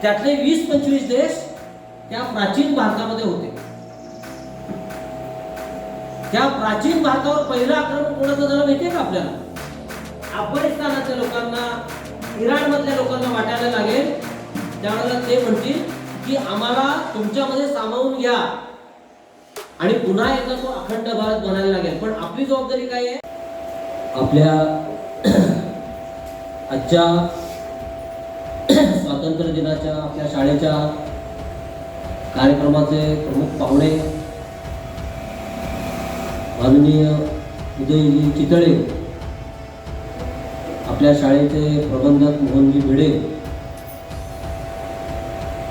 त्यातले 20-25 देश त्या प्राचीन भारतामध्ये होते. त्या प्राचीन भारतावर पहिलं आक्रमण कोणाचं झालं माहितीये का आपल्याला? अफगाणिस्तानातल्या लोकांना, इराण मधल्या लोकांना वाटायला लागेल त्यावेळेला ते म्हणतील की आम्हाला तुमच्यामध्ये सामावून घ्या आणि पुन्हा एकदा तो अखंड भारत बनायला लागेल. पण आपली जबाबदारी काय आहे? आपल्या आजच्या स्वातंत्र्य दिनाच्या आपल्या शाळेच्या कार्यक्रमाचे प्रमुख पाहुणे माननीय उदयजी चितळे, आपल्या शाळेचे प्रबंधक मोहनजी भिडे,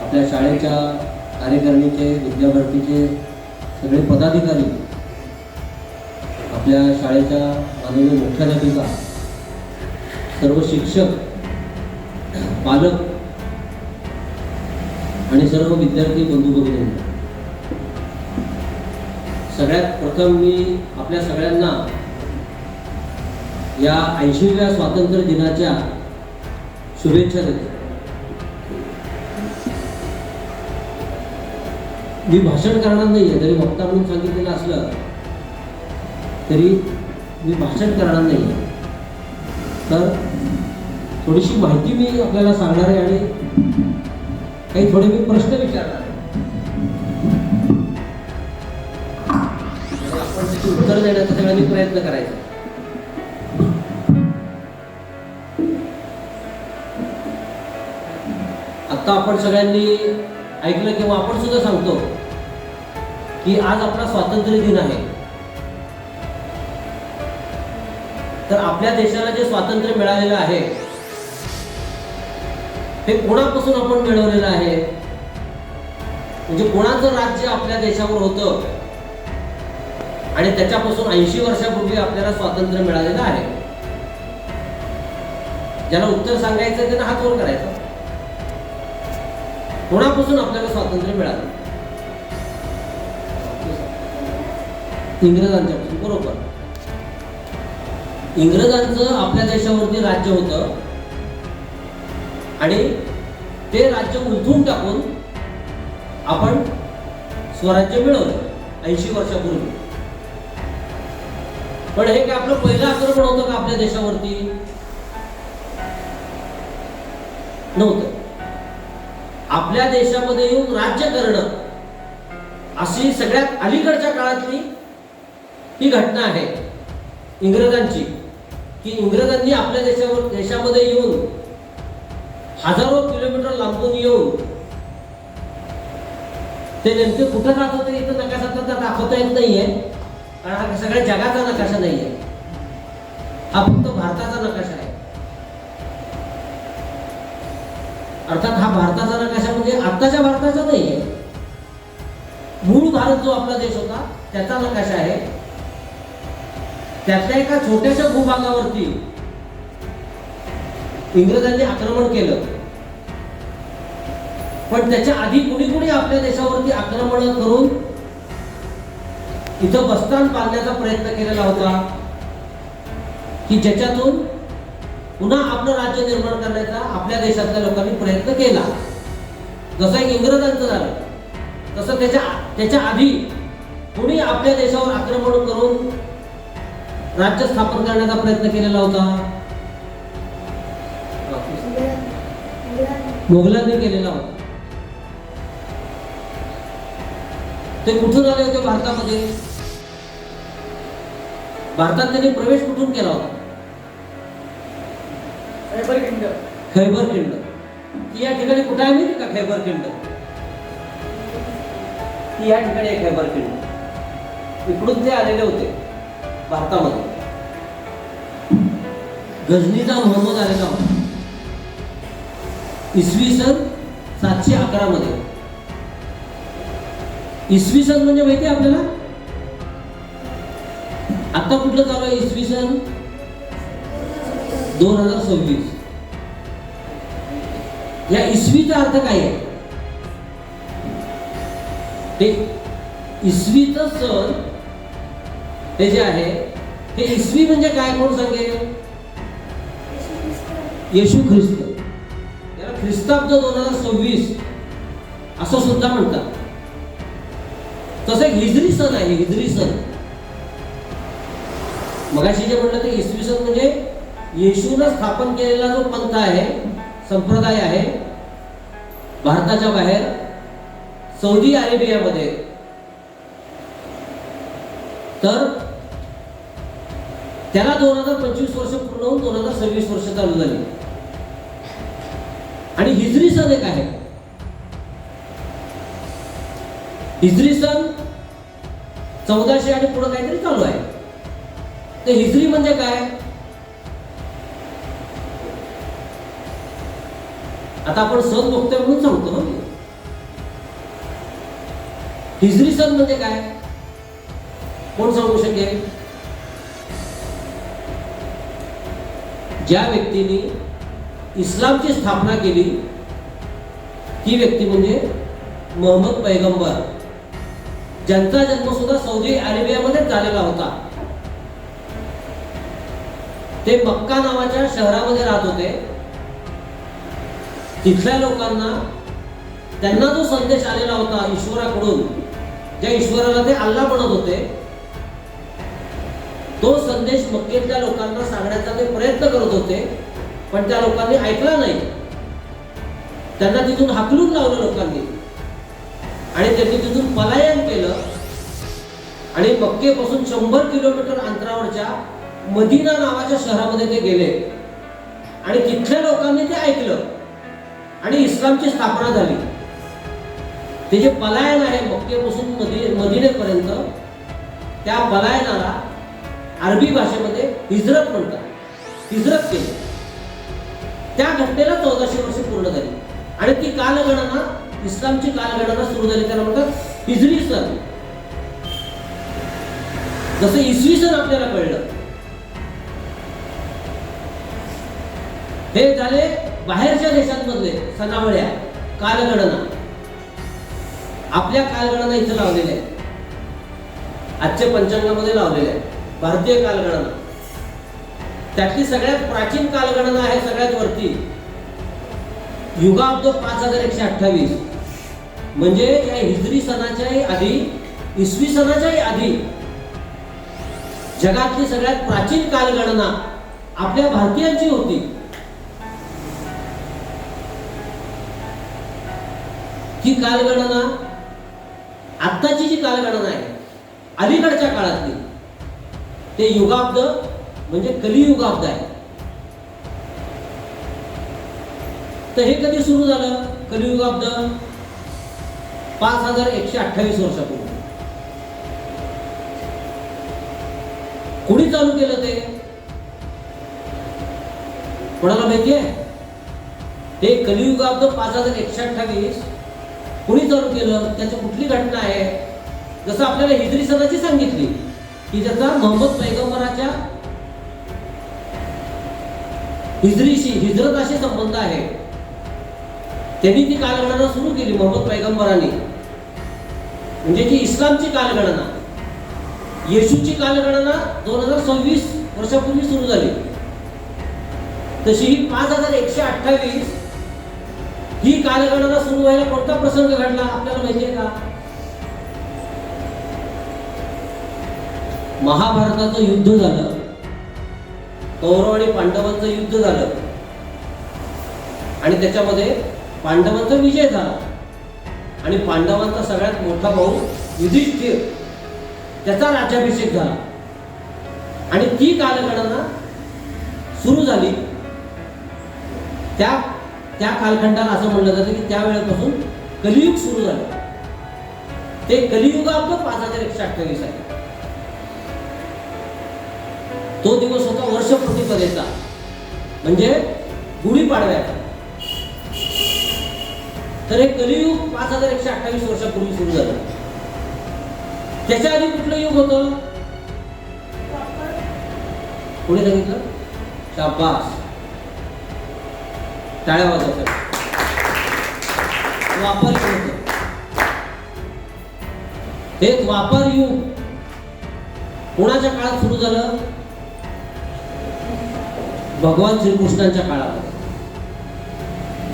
आपल्या शाळेच्या कार्यकारिणीचे विद्यार्थीचे सगळे पदाधिकारी, आपल्या शाळेच्या माननीय मुख्याध्यापिका, सर्व शिक्षक, पालक आणि सर्व विद्यार्थी बंधू भगिनींना, सगळ्यात प्रथम मी आपल्या सगळ्यांना या 80व्या स्वातंत्र्य दिनाच्या शुभेच्छा देतो. मी भाषण करणार नाहीये, जरी वक्ता म्हणून सांगितलेलं असलं तरी मी भाषण करणार नाहीये. तर थोडीशी माहिती मी आपल्याला सांगणार आहे आणि काही थोडे मी प्रश्न विचारणार आहे. आपण त्याची उत्तर देण्याचा सगळ्यांनी प्रयत्न करायचा. आता आपण सगळ्यांनी ऐकलं किंवा आपण सुद्धा सांगतो की आज आपला स्वातंत्र्य दिन आहे. तर आपल्या देशाला जे स्वातंत्र्य मिळालेलं आहे ते कोणापासून आपण मिळवलेलं आहे, म्हणजे कोणाचं राज्य आपल्या देशावर होतं आणि त्याच्यापासून 80 वर्षापूर्वी आपल्याला स्वातंत्र्य मिळालेलं आहे. ज्याला उत्तर सांगायचं त्यानं हात वर करायचा. कोणापासून आपल्याला स्वातंत्र्य मिळालं? इंग्रजांच्यापासून. बरोबर. इंग्रजांचं आपल्या देशावरती राज्य होतं आणि ते राज्य उलथून टाकून आपण स्वराज्य मिळवलं 80 वर्षापूर्वी. पण हे काय आपलं पहिलं आक्रमण होतं का आपल्या देशावरती? नव्हतं. आपल्या देशामध्ये येऊन राज्य करणं अशी सगळ्यात अलीकडच्या काळातली ही घटना आहे इंग्रजांची, की इंग्रजांनी आपल्या देशामध्ये येऊन हजारो किलोमीटर लांबून येऊन ते नेमके कुठं राहत होते इथं नकाशा दाखवता येत नाहीये, कारण हा सगळ्या जगाचा नकाशा नाहीये, हा फक्त भारताचा नकाशा आहे. अर्थात हा भारताचा नकाशा म्हणजे आत्ताच्या भारताचा नाहीये, मूळ भारत जो आपला देश होता त्याचा नकाशा आहे. त्यातल्या एका छोट्याशा भूभागावरती इंग्रजांनी आक्रमण केलं. पण त्याच्या आधी कुणी आपल्या देशावरती आक्रमण करून इथं बस्तान बांधण्याचा प्रयत्न केलेला होता, की ज्याच्यातून पुन्हा आपलं राज्य निर्माण करण्याचा आपल्या देशातल्या लोकांनी प्रयत्न केला. जसं एक इंग्रजांचं झालं तसं त्याच्या आधी कुणी आपल्या देशावर आक्रमण करून राज्य स्थापन करण्याचा प्रयत्न केलेला होता? मोगलांनी केलेला होता. ते कुठून आले होते भारतामध्ये? भारतात त्यांनी प्रवेश कुठून केला होता? खैबर खिंड. या ठिकाणी कुठे आहे माहिती का खैबर खिंड? या ठिकाणी आहे खैबर खिंड. इकडून ते आलेले होते भारतामध्ये. गजनीचा मोहम्मद आलेला होता इसवी सन 711 मध्ये. इसवी सन म्हणजे माहिती आहे आपल्याला? आता कुठलं चालू आहे? इसवी सन 2026. या इसवीचा अर्थ काय आहे? ते इसवीचं सण हे जे आहे हे इसवी म्हणजे काय कोण सांगेल? येशू ख्रिस्त. याला ख्रिस्ताब्द 2026 असं सुद्धा म्हणतात. तसं एक हिजरी सण आहे, हिजरी सण. मगाशी जे म्हटलं ते इसवी सन म्हणजे येशूनं स्थापन केलेला जो पंथ आहे, संप्रदाय आहे भारताच्या बाहेर सौदी अरेबियामध्ये, तर त्याला 2025 वर्ष पूर्ण होऊन 2026 वर्ष चालू झाली. आणि हिजरी सण एक आहे. हिजरी सण 1400 आणि पुढे काहीतरी चालू आहे. तर हिजरी म्हणजे काय? आता आपण सण बघतोय म्हणून सांगतो ना. हिजरी सण म्हणजे काय? कोण सांगू शकेल? ज्या व्यक्तीने इस्लामची स्थापना केली ती व्यक्ती म्हणजे मोहम्मद पैगंबर, ज्यांचा जन्म सुद्धा सौदी अरेबियामध्येच झालेला होता. ते मक्का नावाच्या शहरामध्ये राहत होते. तिथल्या लोकांना त्यांना जो संदेश आलेला होता ईश्वराकडून, ज्या ईश्वराला ते अल्लाह म्हणत होते, तो संदेश मक्केतल्या लोकांना सांगण्याचा ते प्रयत्न करत होते. पण त्या लोकांनी ऐकला नाही. त्यांना तिथून हाकलून लावलं लोकांनी आणि त्यांनी तिथून पलायन केलं आणि मक्केपासून 100 किलोमीटर अंतरावरच्या मदिना नावाच्या शहरामध्ये ते गेले आणि तिथल्या लोकांनी ते ऐकलं आणि इस्लामची स्थापना झाली. ते जे पलायन आहे मक्केपासून मदिनेपर्यंत, त्या पलायनाला अरबी भाषेमध्ये हिजरत म्हणतात. हिजरत केली. त्या घटनेला 1400 वर्ष पूर्ण झाली आणि ती कालगणना, इस्लामची कालगणना सुरू झाली. त्याला म्हणतात हिजरी सण. जसं इसवी सन आपल्याला कळलं, हे झाले बाहेरच्या देशांमधले सणावळ्या कालगणना. आपल्या कालगणना इथं लावलेल्या आहेत, आजच्या पंचांगामध्ये लावलेल्या आहेत. भारतीय कालगणना त्यातली सगळ्यात प्राचीन कालगणना आहे, सगळ्यात वरती युगाब्द 5128. म्हणजे या हिजरी सणाच्याही आधी, इसवी सणाच्याही आधी जगातली सगळ्यात प्राचीन कालगणना आपल्या भारतीयांची होती. ती कालगणना, आत्ताची जी कालगणना आहे अलीकडच्या काळातली, ते युगाब्द म्हणजे कलियुगाब्द आहे. तर हे कधी सुरू झालं? कलियुगाब्द 5128 वर्षापूर्वी. कोणी चालू केलं ते? कोणाला माहिती आहे? ते कलियुगाब्द 5128 कोणी चालू केलं? त्याची कुठली घटना आहे? जसं आपल्याला हिजरी सणाची सांगितली की ज्याचा मोहम्मद पैगंबराच्या हिजरीशी, हिजरताशी संबंध आहे. त्यांनी ती कालगणना सुरू केली मोहम्मद पैगंबरांनी, म्हणजे जी इस्लामची कालगणना. येशूची कालगणना 2026 वर्षापूर्वी सुरू झाली. तशी ही 5128 ही कालगणना सुरू व्हायला कोणता प्रसंग घडला आपल्याला माहिती आहे का? महाभारताचं युद्ध झालं, कौरव आणि पांडवांचं युद्ध झालं आणि त्याच्यामध्ये पांडवांचा विजय झाला आणि पांडवांचा सगळ्यात मोठा भाऊ युधिष्ठिर, त्याचा राज्याभिषेक झाला आणि ती कालगणना सुरू झाली. त्या कालखंडाला असं म्हणलं जातं की त्या वेळेपासून कलियुग सुरू झालं. ते कलियुगाब्द 5128 आहे. तो दिवस होता वर्ष प्रतिपदेचा, म्हणजे गुढीपाडव्याचा. तर हे कलियुग 5128 वर्षापूर्वी सुरू झालं. त्याच्या आधी कुठलं युग होतं? कोणी सांगितलं? शाबास, टाळ्या वाजवतात. द्वापर युग होतं. हे द्वापर युग कोणाच्या काळात सुरू झालं? भगवान श्रीकृष्णांच्या काळामध्ये.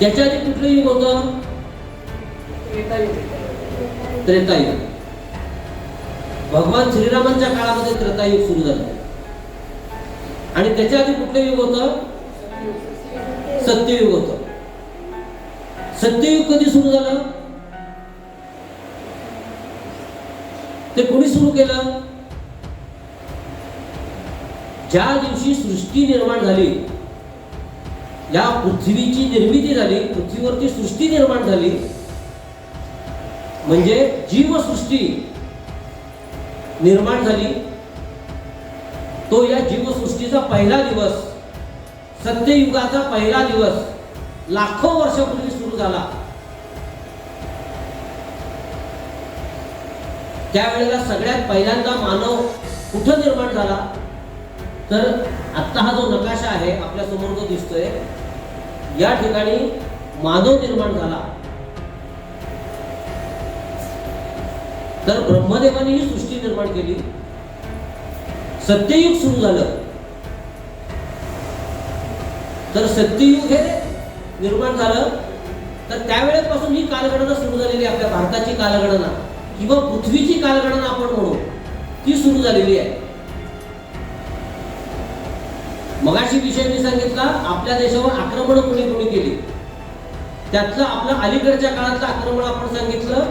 याच्या आधी कुठलं युग होतं? त्रेतायुग. भगवान श्रीरामांच्या काळामध्ये त्रेतायुग सुरू झालं. आणि त्याच्या आधी कुठलं युग होतं? सत्ययुग होतं. सत्ययुग कधी सुरू झालं? ते कोणी सुरू केलं? ज्या दिवशी सृष्टी निर्माण झाली, या पृथ्वीची निर्मिती झाली, पृथ्वीवरती सृष्टी निर्माण झाली, म्हणजे जीवसृष्टी निर्माण झाली, तो या जीवसृष्टीचा पहिला दिवस, सत्ययुगाचा पहिला दिवस लाखो वर्षापूर्वी सुरू झाला. त्यावेळेला सगळ्यात पहिल्यांदा मानव कुठं निर्माण झाला? तर आत्ता हा जो नकाशा आहे आपल्या समोर जो दिसतोय, या ठिकाणी मानव निर्माण झाला. तर ब्रह्मदेवाने ही सृष्टी निर्माण केली. सत्ययुग सुरू झालं. तर सत्ययुग हे निर्माण झालं, तर त्यावेळेपासून ही कालगणना सुरू झालेली आहे. आपल्या भारताची कालगणना किंवा पृथ्वीची कालगणना आपण म्हणू, ती सुरू झालेली आहे. मगाशी विषय मी सांगितला, आपल्या देशावर आक्रमण कोणी कोणी केली. त्यातलं आपलं अलीकडच्या काळातलं आक्रमण आपण सांगितलं,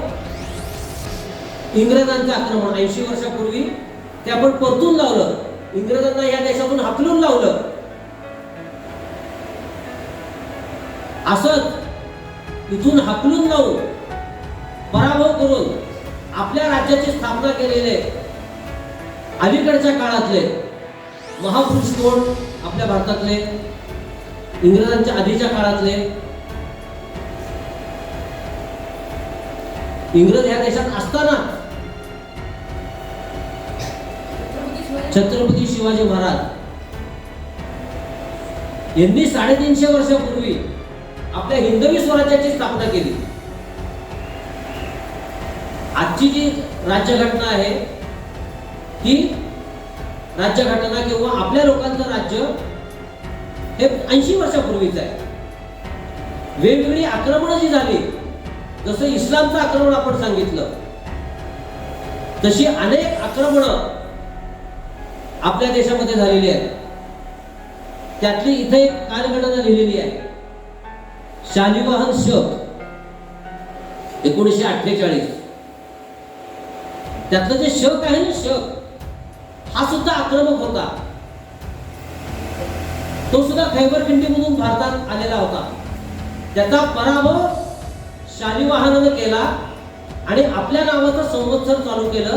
इंग्रजांचं आक्रमण 80 वर्षापूर्वी. ते आपण परतून लावलं, इंग्रजांना या देशातून हाकलून लावलं. असंच इथून हाकलून लावून पराभव करून आपल्या राज्याची स्थापना केलेले अलीकडच्या काळातले महापुरुष कोण? आपल्या भारतातले, इंग्रजांच्या आधीच्या काळातले. इंग्रज ह्या देशात असताना छत्रपती शिवाजी महाराज यांनी 350 वर्षापूर्वी आपल्या हिंदवी स्वराज्याची स्थापना केली. आजची जी राज्यघटना आहे, ही राज्यघटना किंवा आपल्या लोकांचं राज्य हे 80 वर्षापूर्वीच आहे. वेगवेगळी आक्रमणं जी झाली, जसं इस्लामचं आक्रमण आपण सांगितलं, तशी अनेक आक्रमणं आपल्या देशामध्ये झालेली आहेत. त्यातली इथे एक कालगणना लिहिलेली आहे. शालिवाहन शक 1948. त्यातलं जे शक आहे ना, शक हा सुद्धा आक्रमक होता. तो सुद्धा खैबर खिंडीमधून भारतात आलेला होता. त्याचा पराभव शालिवाहनाने केला आणि आपल्या नावाचं संवत्सर चालू केलं.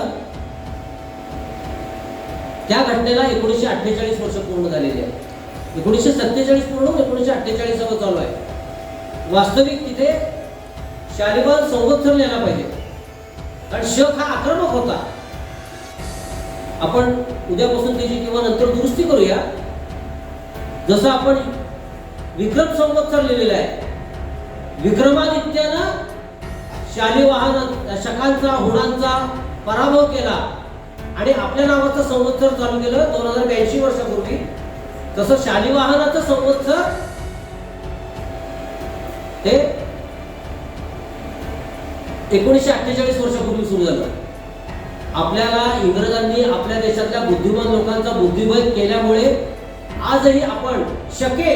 त्या घटनेला 1948 वर्ष पूर्ण झालेली आहे. 1947 पूर्ण, 1948 चालू आहे. वास्तविक तिथे शालिवाहन संवत्सर लिहायला पाहिजे, कारण शक हा आक्रमक होता. आपण उद्यापासून त्याची किंवा नंतर दुरुस्ती करूया. जसं आपण विक्रम संवत्सर लिहिलेला आहे, विक्रमादित्यानं शालिवाहन शकांचा, हुणांचा पराभव केला आणि आपल्या नावाचं संवत्सर चालू केलं 2082 वर्षापूर्वी. तसं शालिवाहनाचं संवत्सर हे 1948 वर्षापूर्वी सुरू झालं. आपल्याला इंग्रजांनी आपल्या देशातल्या बुद्धिमान लोकांचा बुद्धिभेद केल्यामुळे आजही आपण शके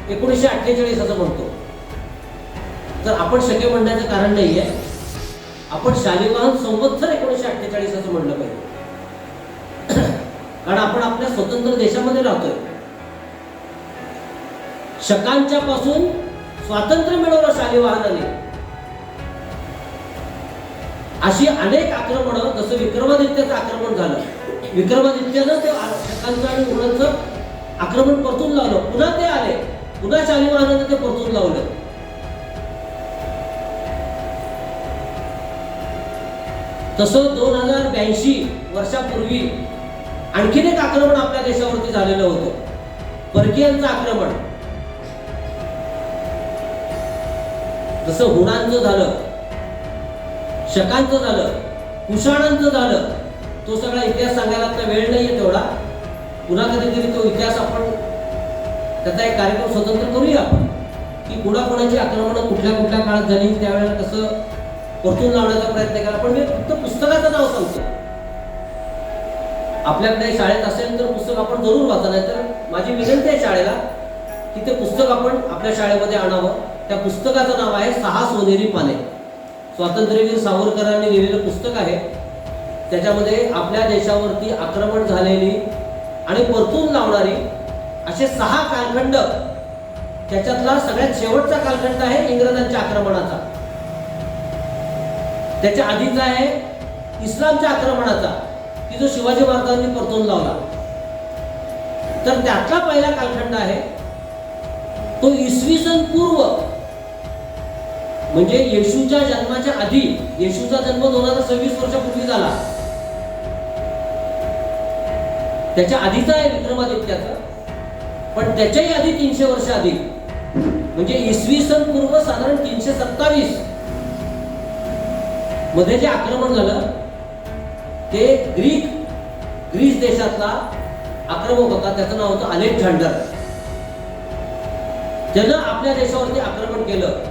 1948 असं म्हणतो. तर आपण शके म्हणण्याचं कारण नाहीये, आपण शालिवाहन संवत्सर 1948 असं म्हणलं पाहिजे. कारण आपण आपल्या स्वतंत्र देशामध्ये राहतोय. शकांच्या पासून स्वातंत्र्य मिळवलं शालिवाहनाने. अशी अनेक आक्रमणं, जसं विक्रमादित्याचं आक्रमण झालं, विक्रमादित्यानं ते शकांचं आणि हुणांचं आक्रमण परतून लावलं. पुन्हा ते आले, पुन्हा शालिवाहनाने ते परतून लावलं. तसं 2082 वर्षापूर्वी आणखीन एक आक्रमण आपल्या देशावरती झालेलं होतं, परकीयांचं आक्रमण. जसं हुणांचं झालं, शकांचं झालं, कुशाणांचं झालं. तो सगळा इतिहास सांगायला आता वेळ नाहीये तेवढा. पुन्हा कधीतरी तो इतिहास आपण त्याचा एक कार्यक्रम स्वतंत्र करूया आपण. की कुणाकुणाची आक्रमणं कुठल्या कुठल्या काळात झाली, त्यावेळेला कसं परतून लावण्याचा प्रयत्न केला. पण मी फक्त पुस्तकाचं नाव सांगतो. आपल्याकडे शाळेत असेल तर पुस्तक आपण जरूर वाचा, नाही तर माझी विनंती आहे शाळेला की ते पुस्तक आपण आपल्या शाळेमध्ये आणावं. त्या पुस्तकाचं नाव आहे 6 सोनेरी पाने. स्वातंत्र्यवीर सावरकरांनी लिहिलेलं पुस्तक आहे. त्याच्यामध्ये आपल्या देशावरती आक्रमण झालेली आणि परतून लावणारी असे 6 कालखंड, त्याच्यातला सगळ्यात शेवटचा कालखंड आहे इंग्रजांच्या आक्रमणाचा. त्याच्या आधीचा आहे इस्लामच्या आक्रमणाचा, की जो शिवाजी महाराजांनी परतून लावला. तर त्यातला पहिला कालखंड आहे तो इसवी सन पूर्व, म्हणजे येशूच्या जन्माच्या आधी. येशूचा जन्म 2026 वर्षापूर्वी झाला. त्याच्या आधीचा आहे विक्रमादित्याचा, पण त्याच्याही आधी 300 वर्ष आधी, म्हणजे इसवी सन पूर्व साधारण 327 मध्ये जे आक्रमण झालं ते ग्रीस देशातला आक्रमक होता. त्याचं नाव होतं अलेक्झांडर. ज्यानं आपल्या देशावरती आक्रमण केलं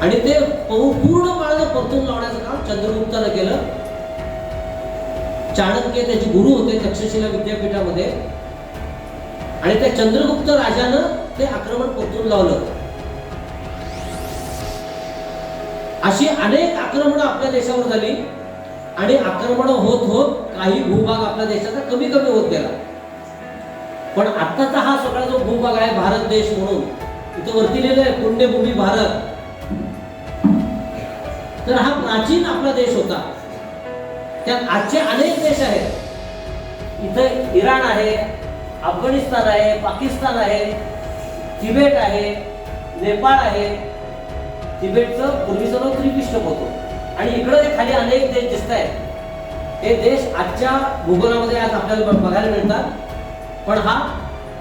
आणि ते पूर्णपणे परतून लावण्याचं काम चंद्रगुप्तानं केलं. चाणक्य त्याचे गुरु होते तक्षशिला विद्यापीठामध्ये, आणि त्या चंद्रगुप्त राजानं ते आक्रमण परतून लावलं. अशी अनेक आक्रमणं आपल्या देशावर झाली आणि आक्रमणं होत होत काही भूभाग आपल्या देशाचा कमी कमी होत गेला. पण आत्ताचा हा सगळा जो भूभाग आहे भारत देश म्हणून, इथं वरती लिहिलं आहे पुण्यभूमी भारत. तर हा प्राचीन आपला देश होता. त्यात आजचे अनेक देश आहेत. इथं इराण आहे, अफगाणिस्तान आहे, पाकिस्तान आहे, तिबेट आहे, नेपाळ आहे. तिबेटचं पूर्वीचं नाव त्रिपिष्टक होतं. आणि इकडं जे खाली अनेक देश दिसत आहेत, हे देश आजच्या भूगोलामध्ये आज आपल्याला बघायला मिळतात. पण हा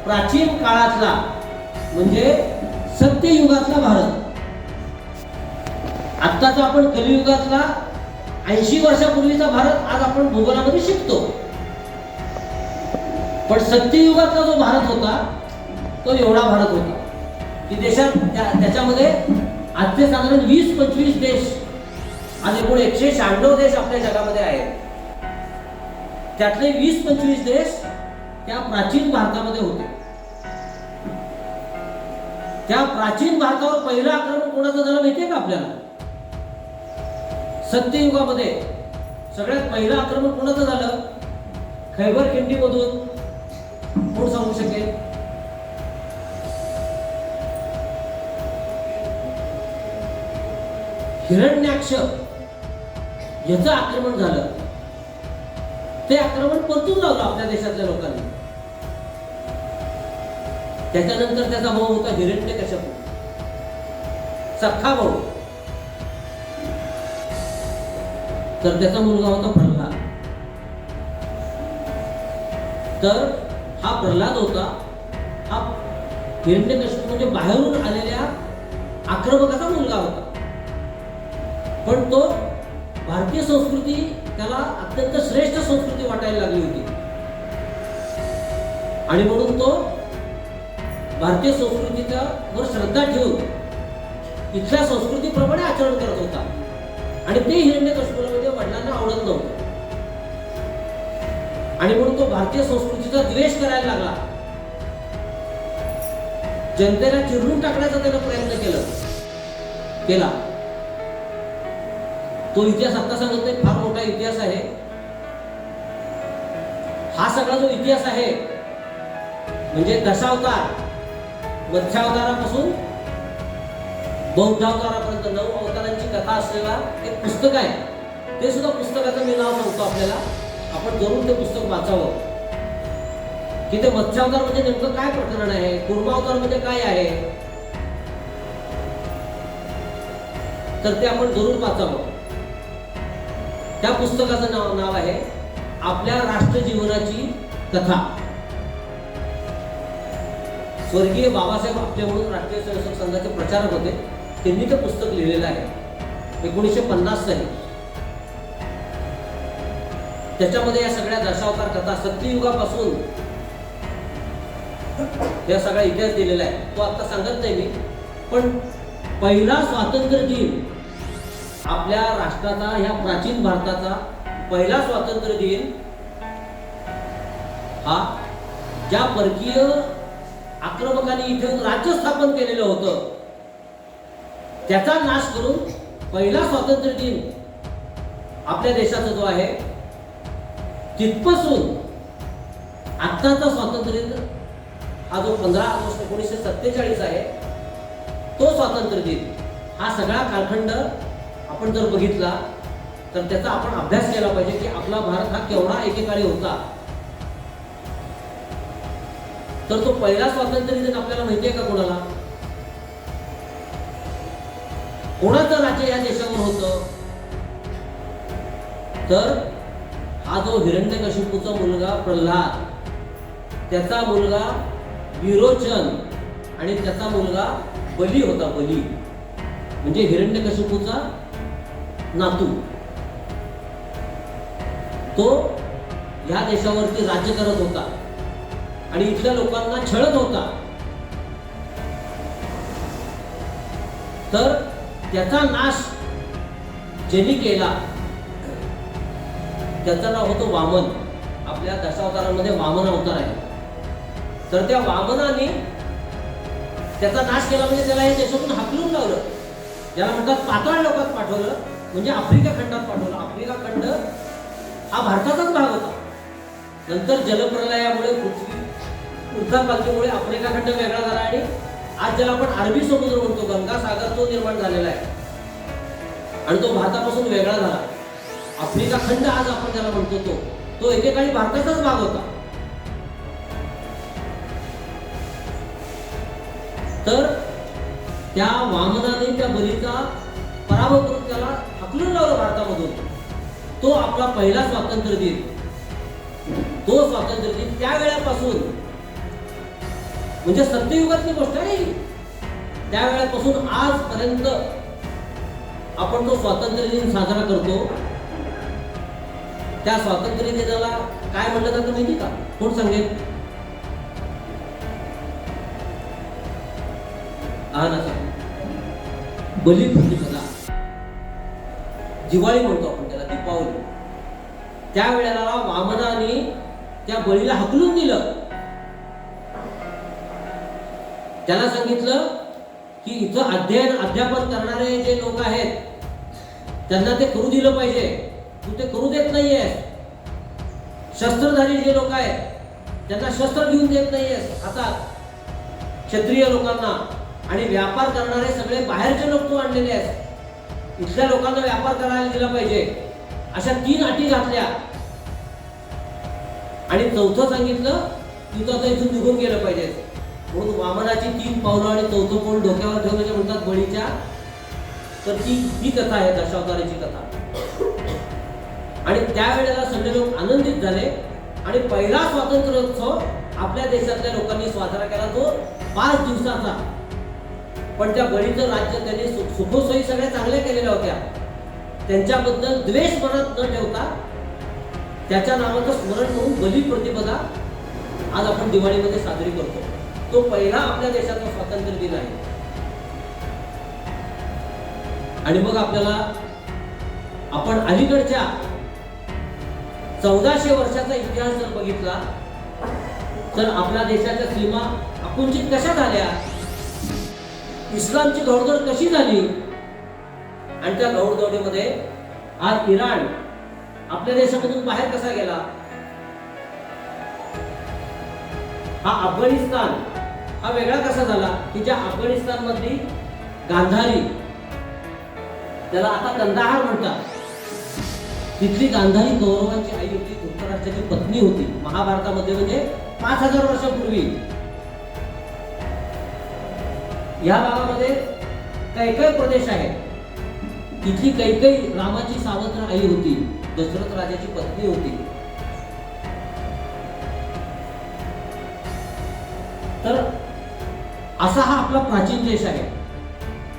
प्राचीन काळातला म्हणजे सत्ययुगातला भारत. आत्ताचा आपण कलियुगातला 80 वर्षापूर्वीचा भारत आज आपण भूगोलामध्ये शिकतो. पण सत्ययुगातला जो भारत होता तो एवढा भारत होता की देशात त्याच्यामध्ये आजचे साधारण 20-25 देश, आज एकूण 196 देश आपल्या जगामध्ये आहेत. त्यातले 20-25 देश त्या प्राचीन भारतामध्ये होते. त्या प्राचीन भारतावर पहिलं आक्रमण कोणाचं झालं माहितीये का आपल्याला? सत्ययुगामध्ये सगळ्यात पहिलं आक्रमण कोणाचं झालं? खैबर खिंडीमधून. कोण सांगू शकेल? हिरण्याक्ष याचं आक्रमण झालं. ते आक्रमण परतून लावलं आपल्या देशातल्या लोकांनी. त्याच्यानंतर त्याचा भाऊ होता हिरण्यकश्यप, सख्खा भाऊ. तर त्याचा मुलगा होता प्रल्हाद. तर हा प्रल्हाद होता, हा हिरण्यकश्यप म्हणजे बाहेरून आलेल्या आक्रमकाचा मुलगा होता. पण तो भारतीय संस्कृती त्याला अत्यंत श्रेष्ठ संस्कृती वाटायला लागली होती आणि म्हणून तो भारतीय संस्कृतीच्या वर श्रद्धा ठेवून इथल्या संस्कृतीप्रमाणे आचरण करत होता. आणि ते हिरण्यकश्यपूला म्हणजे वडिलांना आवडत नव्हतं आणि म्हणून तो भारतीय संस्कृतीचा द्वेष करायला लागला. जनतेला चिरडून टाकण्याचा त्यानं प्रयत्न केला. तो इतिहास आता सांगत नाही, फार मोठा इतिहास आहे. हा सगळा जो इतिहास आहे म्हणजे दशावतार, मत्स्यावतारापासून बौद्ध अवतारापर्यंत 9 अवतारांची कथा असलेला एक पुस्तक आहे. ते सुद्धा पुस्तकाचं मी नाव सांगतो आपल्याला. आपण जरूर ते पुस्तक वाचावं की ते मत्स्यावतार म्हणजे नेमकं काय प्रकरण आहे, कूर्मावतार म्हणजे काय आहे, तर ते आपण जरूर वाचावं. त्या पुस्तकाचं नाव आहे आपल्या राष्ट्रजीवनाची कथा. स्वर्गीय बाबासाहेब आपटे म्हणून राष्ट्रीय स्वयंसेवक संघाचे प्रचारक होते. त्यांनी ते पुस्तक लिहिलेलं आहे 1950 साली. त्याच्यामध्ये या सगळ्या दशावतार कथा सत्ययुगापासून या सगळा इतिहास दिलेला आहे, तो आता सांगत नाही मी. पण पहिला स्वातंत्र्य दिन आपल्या राष्ट्राचा, ह्या प्राचीन भारताचा पहिला स्वातंत्र्य दिन हा ज्या परकीय आक्रमकांनी इथे राज्य स्थापन केलेलं होतं त्याचा नाश करून पहिला स्वातंत्र्य दिन आपल्या देशाचा जो आहे तिथपासून आत्ताचा स्वातंत्र्य दिन हा जो 15 ऑगस्ट 1947 आहे तो स्वातंत्र्य दिन हा सगळा कालखंड आपण जर बघितला तर त्याचा आपण अभ्यास केला पाहिजे की आपला भारत हा केवढा एकेकाळी होता. तर तो पहिला स्वातंत्र्य दिन आपल्याला माहिती आहे का कोणाला? कोणाचं राज्य या देशावर होतं? तर हा जो हिरण्यकशिपूचा मुलगा प्रल्हाद, त्याचा मुलगा विरोचन आणि त्याचा मुलगा बली होता. बली म्हणजे हिरण्यकशिपूचा नातू. तो ह्या देशावरती राज्य करत होता आणि इथल्या लोकांना छळत होता. तर त्याचा नाश ज्यांनी केला त्याचं नाव होतं वामन. आपल्या दशावतारांमध्ये वामन अवतार आहे. तर त्या वामनाने त्याचा नाश केला म्हणजे त्याला या देशातून हाकलून लावलं. ज्याला म्हणतात पाताळ लोकात पाठवलं, म्हणजे आफ्रिका खंडात पाठवलं. आफ्रिका खंड हा भारताचाच भाग होता. नंतर जलप्रलयामुळे उल्कापालखीमुळे आफ्रिका खंड वेगळा झाला आणि आज ज्याला आपण अरबी समुद्र म्हणतो, गंगा सागर, तो निर्माण झालेला आहे आणि तो भारतापासून वेगळा झाला. आफ्रिका खंड आज आपण ज्याला म्हणतो तो एकेकाळी भारताचाच भाग होता. तर त्या वामनाने त्या बलीचा पराभव करून त्याला हाकलून लावलं भारतामधून. तो आपला पहिला स्वातंत्र्य दिन. तो स्वातंत्र्य दिन त्या वेळापासून म्हणजे सत्ययुगातली गोष्ट नाही, त्या वेळापासून आजपर्यंत आपण तो स्वातंत्र्य दिन साजरा करतो. त्या स्वातंत्र्य दिनाला काय म्हटलं जातं माहिती का? कोण सांगेल? बलिप्रतिपदा, दिवाळी म्हणतो आपण त्याला, दीपावली. त्या वेळेला वामनाने त्या बळीला हकलून दिलं. त्याला सांगितलं की इथं अध्यापन करणारे जे लोक आहेत त्यांना ते करू दिलं पाहिजे, तू ते करू देत नाहीयेस. शस्त्रधारी जे लोक आहेत त्यांना शस्त्र घेऊन देत नाहीयेस हातात, क्षत्रिय लोकांना. आणि व्यापार करणारे सगळे बाहेरचे लोक तू आणलेले आहेत, इथल्या लोकांना व्यापार करायला दिला पाहिजे. अशा 3 अटी घातल्या आणि चौथं सांगितलं तू आता इथून निघून गेलं पाहिजे. म्हणून वामनाची 3 पावलं आणि चौथं पाऊल डोक्यावर ठेवण्याचे म्हणतात बळीच्या. तर ही कथा आहे, दशावताराची कथा. आणि त्यावेळेला सगळे लोक आनंदित झाले आणि पहिला स्वातंत्र्योत्सव आपल्या देशातल्या लोकांनी साजरा केला, तो 5 दिवसाचा. पण त्या बळीचं राज्य त्यांनी सुखसोयी सगळ्या चांगल्या केलेल्या होत्या. त्यांच्याबद्दल द्वेष मनात न ठेवता त्याच्या नावाचं स्मरण म्हणून बलिप्रतिपदा आज आपण दिवाळीमध्ये साजरी करतो. तो पहिला आपल्या देशाचा स्वातंत्र्य दिन आहे. आणि मग आपल्याला आपण अलीकडच्या 1400 वर्षाचा इतिहास जर बघितला तर आपल्या देशाच्या सीमा आकुंचित कशा झाल्या, इस्लामची घोडदौड कशी झाली आणि त्या घोडदौडीमध्ये आज इराण आपल्या देशामधून बाहेर कसा गेला, हा अफगाणिस्तान हा वेगळा कसा झाला, की ज्या अफगाणिस्तान मधली गांधारी, त्याला आता कंदाहार म्हणतात, तिथली गांधारी कौरवांची आई होती, धृतराष्ट्राची पत्नी होती. महाभारतामध्ये म्हणजे 5000 वर्षापूर्वी. या भागामध्ये कैकई प्रदेश आहे, तिथली कैकई रामाची सावत्र आई होती, दशरथ राजाची पत्नी होती. तर असा हा आपला प्राचीन देश आहे.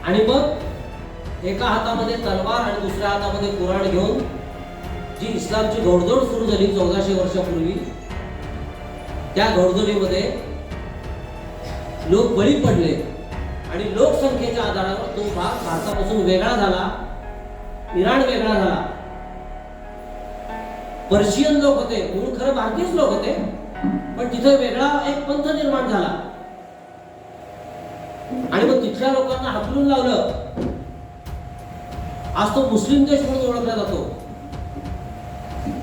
आणि मग एका हातामध्ये तलवार आणि दुसऱ्या हातामध्ये कुऱ्हाड घेऊन जी इस्लामची घोडदौड सुरू झाली 1400 वर्षापूर्वी, त्या घोडदौडीमध्ये लोक बळी पडले आणि लोकसंख्येच्या आधारावर तो भाग भारतापासून वेगळा झाला. इराण वेगळा झाला. पर्शियन लोक होते, मूळ खरं भारतीयच लोक होते, पण तिथे वेगळा एक पंथ निर्माण झाला आणि मग तिथल्या लोकांना हाकलून लावलं. आज तो मुस्लिम देश म्हणून ओळखला जातो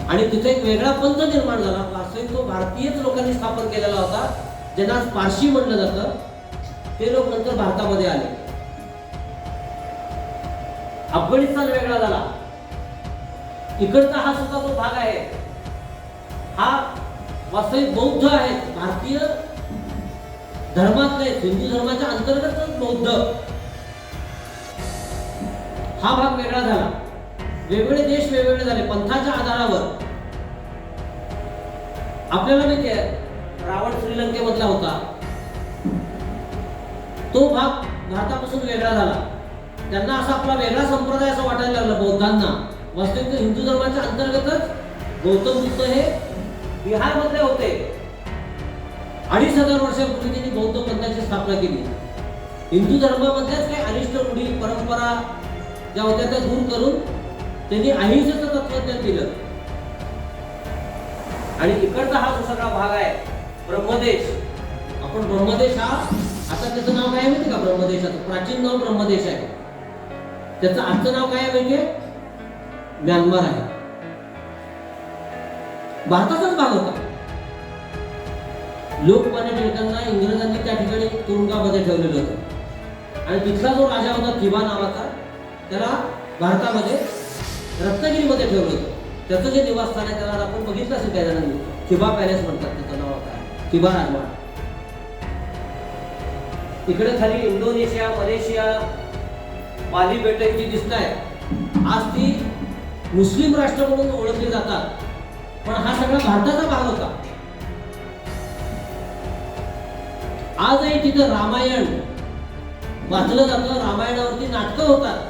आणि तिथे एक वेगळा पंथ निर्माण झाला. वास्तविक तो भारतीयच लोकांनी स्थापन केलेला होता, ज्यांना आज पारशी म्हणलं जातं. ते लोक नंतर भारतामध्ये आले. अफगाणिस्तान वेगळा झाला. इकडचा हा सुद्धा जो भाग आहे हा वास्तविक बौद्ध आहेत, भारतीय धर्मातले, हिंदू धर्माच्या अंतर्गत बौद्ध. हा भाग वेगळा झाला. वेगवेगळे देश वेगवेगळे झाले पंथाच्या आधारावर. आपल्याला माहिती आहे रावण श्रीलंकेमधला होता, तो भाग भारतापासून वेगळा झाला. त्यांना असा आपला वेगळा संप्रदाय असं वाटायला लागला बौद्धांना. वास्तविक हिंदू धर्माच्या अंतर्गतच गौतम बुद्ध हे बिहार मधले होते. 2500 वर्षापूर्वी त्यांनी बौद्ध पंथाची स्थापना केली. हिंदू धर्मामध्येच काही अनिष्ट रूढी परंपरा ज्या होत्या त्या दूर करून त्यांनी अहिंसेचं तत्वज्ञान दिलं. आणि इकडचा हा जो सगळा भाग आहे ब्रह्मदेश, आपण ब्रह्मदेश हा आता त्याचं नाव काय आहे माहिती का? ब्रह्मदेशाचं प्राचीन नाव ब्रह्मदेश आहे. त्याचं आजचं नाव काय आहे माहितीये? म्यानमार आहे. भारताचाच भाग होता. लोकमान्य टिळकांना इंग्रजांनी त्या ठिकाणी तुरुंगामध्ये ठेवलेलं होतं आणि तिथला जो राजा होता थिबा नावाचा, त्याला भारतामध्ये रत्नागिरीमध्ये ठेवलं होतं. त्याचं जे निवासस्थान आहे त्याला आपण बघितलं असेल काही जणांनी, थिबा पॅलेस म्हणतात. त्याचं नाव काय? थिबा राजवाडा. इकडे खाली इंडोनेशिया, मलेशिया, बाली बेट जी दिसत आहे, आज ती मुस्लिम राष्ट्र म्हणून ओळखली जातात, पण हा सगळा भारताचा भाग होता. आजही तिथं रामायण वाचलं जातं, रामायणावरती नाटकं होतात.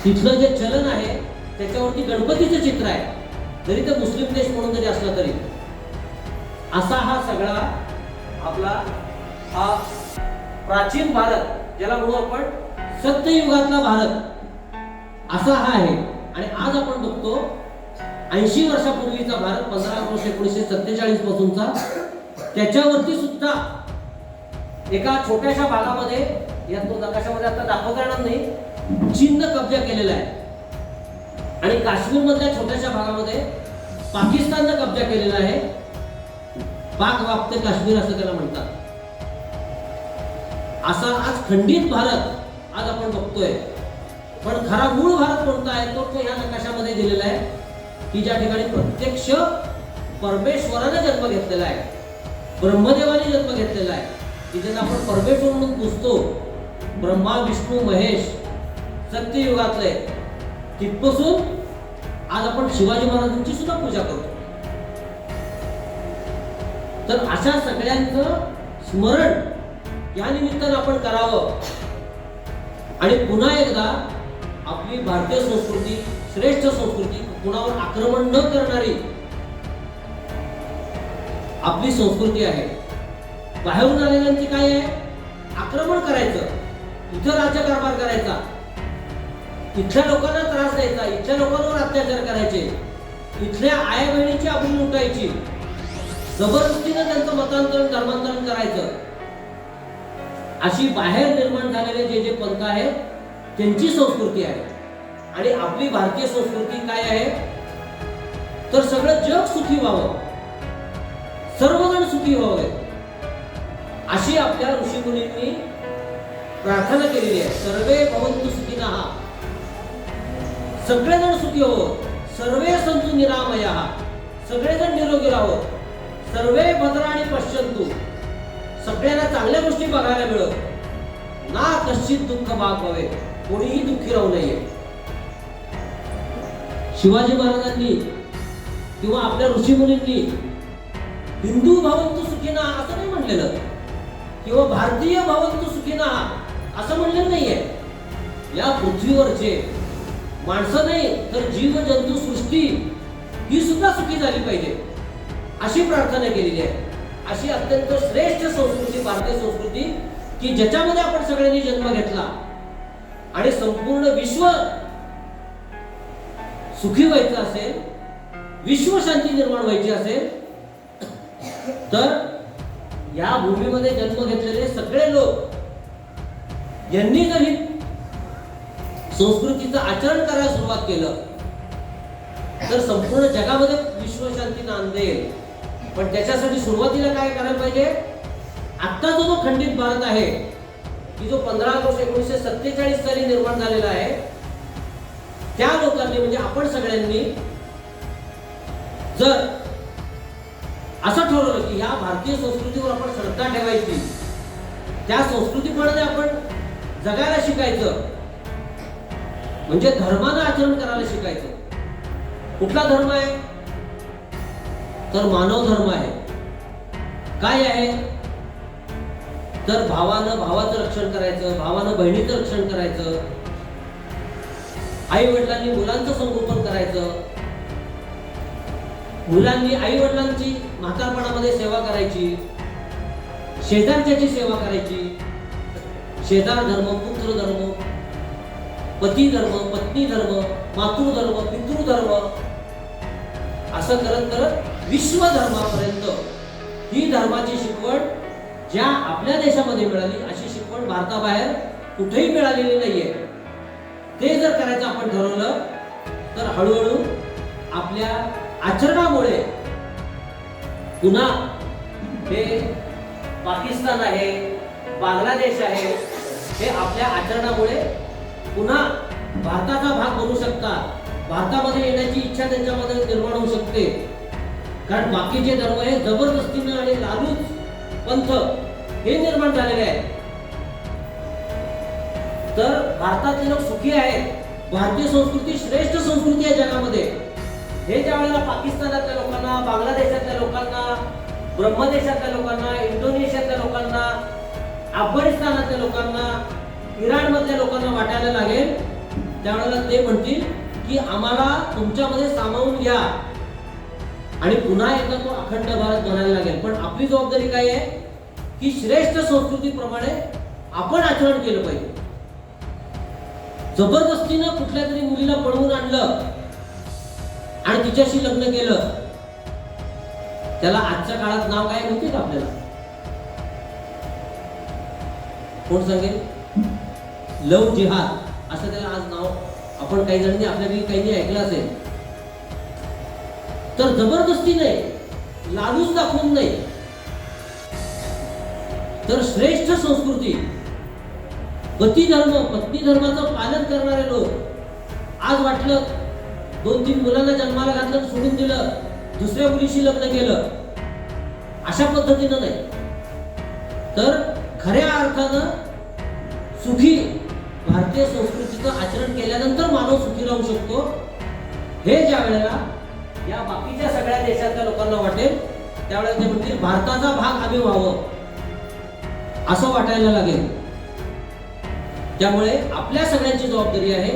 तिथलं जे चलन आहे त्याच्यावरती गणपतीचं चित्र आहे, जरी ते मुस्लिम देश म्हणून जरी असला तरी. असा हा सगळा आपला हा प्राचीन भारत, ज्याला म्हणू आपण सत्ययुगातला भारत, असा हा आहे. आणि आज आपण बघतो 80 वर्षापूर्वीचा भारत, 15 ऑगस्ट 1947 पासूनचा, त्याच्यावरती सुद्धा एका छोट्याशा भागामध्ये, या तो नकाशामध्ये आता दाखवता येणार नाही, चीननं कब्जा केलेला आहे. आणि काश्मीर मधल्या छोट्याशा भागामध्ये पाकिस्ताननं कब्जा केलेला आहे. पाक व्याप्त काश्मीर असं त्याला म्हणतात. असा आज खंडित भारत आज आपण बघतोय. पण खरा मूळ भारत कोणता आहे तो या नकाशामध्ये दिलेला आहे, की ज्या ठिकाणी प्रत्यक्ष परमेश्वराने जन्म घेतलेला आहे, ब्रह्मदेवाने जन्म घेतलेला आहे, की ज्यांना आपण परमेश्वर म्हणून पुजतो. ब्रह्मा विष्णू महेश सत्ययुगातले, तिथपासून आज आपण शिवाजी महाराजांची सुद्धा पूजा करतो. तर अशा सगळ्यांचं स्मरण या निमित्तानं आपण करावं आणि पुन्हा एकदा आपली भारतीय संस्कृती, श्रेष्ठ संस्कृती, कुणावर आक्रमण न करणारी आपली संस्कृती आहे. बाहेरून आलेल्यांची काय आहे? आक्रमण करायचं, इथं राज्यकारभार करायचा, इथल्या लोकांना त्रास द्यायचा, इथल्या लोकांवर अत्याचार करायचे, इथल्या आया बहिणीची आबरू लुटायची, जबरदस्तीने त्यांचं मतांतरण धर्मांतरण करायचं. अशी बाहेर निर्माण झालेले जे जे पंथ आहेत त्यांची संस्कृती आहे. आणि आपली भारतीय संस्कृती काय आहे? तर सगळं जग सुखी व्हावं, सर्वजण सुखी व्हावे, अशी आपल्या ऋषीमुनींनी प्रार्थना केलेली आहे. सर्वे भवन्तु सुखिनः, सगळेजण सुखी हो, सर्वे सन्तु निरामयाः, सगळेजण निरोगी राहो, सर्वे भद्राणि पश्यन्तु, सगळ्यांना चांगल्या गोष्टी बघायला मिळत, ना कश्चित दुःख भागावे, कोणीही दुःखी राहू नये. शिवाजी महाराजांनी किंवा आपल्या ऋषीमुनींनी हिंदू भवन्तु सुखिनः असं नाही म्हणलेलं, किंवा भारतीय भवन्तु सुखिनः असं म्हणलेलं नाहीये. या पृथ्वीवरचे माणसं नाही तर जीव जंतू सृष्टी ही सुद्धा सुखी झाली पाहिजे, अशी प्रार्थना केलेली आहे. अशी अत्यंत श्रेष्ठ संस्कृती भारतीय संस्कृती की ज्याच्यामध्ये आपण सगळ्यांनी जन्म घेतला आणि संपूर्ण विश्व सुखी व्हायचं असेल, विश्व शांती निर्माण व्हायची असेल, तर या भूमीमध्ये जन्म घेतलेले सगळे लोक यांनी जर ही संस्कृतीचं आचरण करायला सुरुवात केलं तर संपूर्ण जगामध्ये विश्वशांती नांदेल. पण त्याच्यासाठी सुरुवातीला काय करायला पाहिजे? आत्ताचा जो खंडित भारत आहे की जो 15 ऑगस्ट 1947 साली निर्माण झालेला आहे, त्या लोकांनी म्हणजे आपण सगळ्यांनी जर असं ठरवलं की ह्या भारतीय संस्कृतीवर आपण श्रद्धा ठेवायची, त्या संस्कृतीप्रमाणे आपण जगायला शिकायचं, म्हणजे धर्मानं आचरण करायला शिकायचं. कुठला धर्म आहे? तर मानव धर्म आहे. काय आहे? तर भावानं भावाचं रक्षण करायचं, भावानं बहिणीचं रक्षण करायचं, आई वडिलांनी मुलांचं संगोपन करायचं, मुलांनी आई वडिलांची म्हातारपणामध्ये सेवा करायची, शेजारच्याची सेवा करायची. शेजार धर्म, पुत्र धर्म, पती धर्म, पत्नी धर्म, मातृधर्म, पितृधर्म, असं करत करत विश्व धर्मापर्यंत ही धर्माची शिकवण ज्या आपल्या देशामध्ये मिळाली अशी शिकवण भारताबाहेर कुठेही मिळालेली नाहीये. ते जर करायचं आपण ठरवलं तर हळूहळू आपल्या आचरणामुळे पुन्हा हे पाकिस्तान आहे, बांगलादेश आहे, हे आपल्या आचरणामुळे पुन्हा भारताचा भाग बनू शकतात. भारतामध्ये येण्याची इच्छा त्यांच्यामध्ये निर्माण होऊ शकते. कारण बाकीचे धर्म हे जबरदस्तीनं आणि लालूच पंथ हे निर्माण झालेले आहेत. तर भारतातले लोक सुखी आहेत. भारतीय संस्कृती श्रेष्ठ संस्कृती आहे जगामध्ये. हे ज्या वेळेला पाकिस्तानातल्या लोकांना, बांगलादेशातल्या लोकांना, ब्रह्मदेशातल्या लोकांना, इंडोनेशियातल्या लोकांना, अफगाणिस्तानातल्या लोकांना, इराणमधल्या लोकांना वाटायला लागेल, त्यावेळेला ते म्हणतील की आम्हाला तुमच्यामध्ये सामावून घ्या आणि पुन्हा एकदा तो अखंड भारत बनायला लागेल. पण आपली जबाबदारी काय आहे की श्रेष्ठ संस्कृतीप्रमाणे आपण आचरण केलं पाहिजे. जबरदस्तीनं कुठल्या तरी मुलीला पळवून आणलं आणि तिच्याशी लग्न केलं, त्याला आजच्या काळात नाव काय माहिती का आपल्याला? कोण सांगेल? लव जिहाद असं त्याला आज नाव. आपण काही जणांनी आपल्याकडे काही ऐकलं असेल. तर जबरदस्ती नाही, लालूच दाखवून नाही, तर श्रेष्ठ संस्कृती, पती धर्म, पत्नी धर्माचं पालन करणारे लोक. आज वाटलं 2-3 मुलांना जन्माला घातलं, सोडून दिलं, दुसऱ्या मुलीशी लग्न केलं, अशा पद्धतीनं नाही, तर खऱ्या अर्थानं सुखी भारतीय संस्कृतीचं आचरण केल्यानंतर मानव सुखी राहू शकतो. हे ज्या वेळेला या बाकीच्या सगळ्या देशातल्या लोकांना वाटेल, त्यावेळेला ते म्हणतील भारताचा भाग आम्ही व्हावं, असं वाटायला लागेल. त्यामुळे आपल्या सगळ्यांची जबाबदारी आहे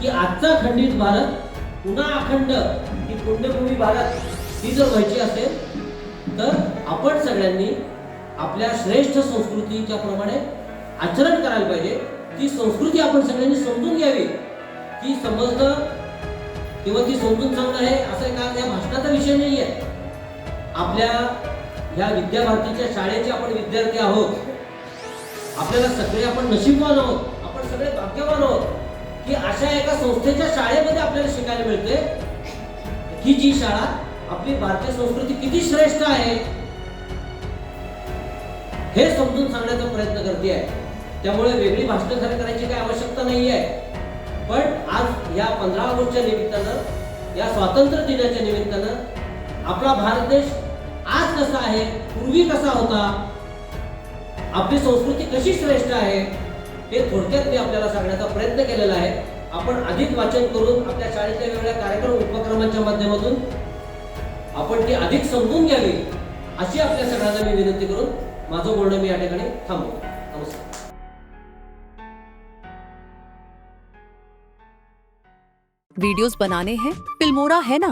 की आजचा खंडित भारत पुन्हा अखंड ही पुण्यभूमी भारत ही जर व्हायची असेल तर आपण सगळ्यांनी आपल्या श्रेष्ठ संस्कृतीच्या प्रमाणे आचरण करायला पाहिजे. ती संस्कृती आपण सगळ्यांनी समजून घ्यावी. ती समजणं किंवा ती समजून सांगणं हे असं का या भाषणाचा विषय नाही आहे. आपल्या या विद्याभारतीच्या शाळेचे आपण विद्यार्थी आहोत. आपल्याला सगळे आपण नशीबवान आहोत, आपण सगळे भाग्यवान आहोत की अशा एका संस्थेच्या शाळेमध्ये आपल्याला शिकायला मिळते की जी शाळा आपली भारतीय संस्कृती किती श्रेष्ठ आहे हे समजून सांगण्याचा प्रयत्न करते आहे. त्यामुळे वेगळी भाषणं करायची काही आवश्यकता नाही आहे. पण आज या 15 ऑगस्टच्या निमित्तानं, या स्वातंत्र्य दिनाच्या निमित्तानं आपला भारत देश आज कसा आहे, पूर्वी कसा होता, आपली संस्कृती कशी श्रेष्ठ आहे हे थोडक्यात मी आपल्याला सांगण्याचा प्रयत्न केलेला आहे. आपण अधिक वाचन करून आपल्या शाळेतल्या वेगवेगळ्या कार्यक्रम उपक्रमांच्या माध्यमातून आपण ती अधिक समजून घ्यावी अशी आपल्या सगळ्यांना मी विनंती करून माझं बोलणं मी या ठिकाणी थांबवतो. नमस्कार. वीडियोस बनाने हैं फिल्मोरा है ना.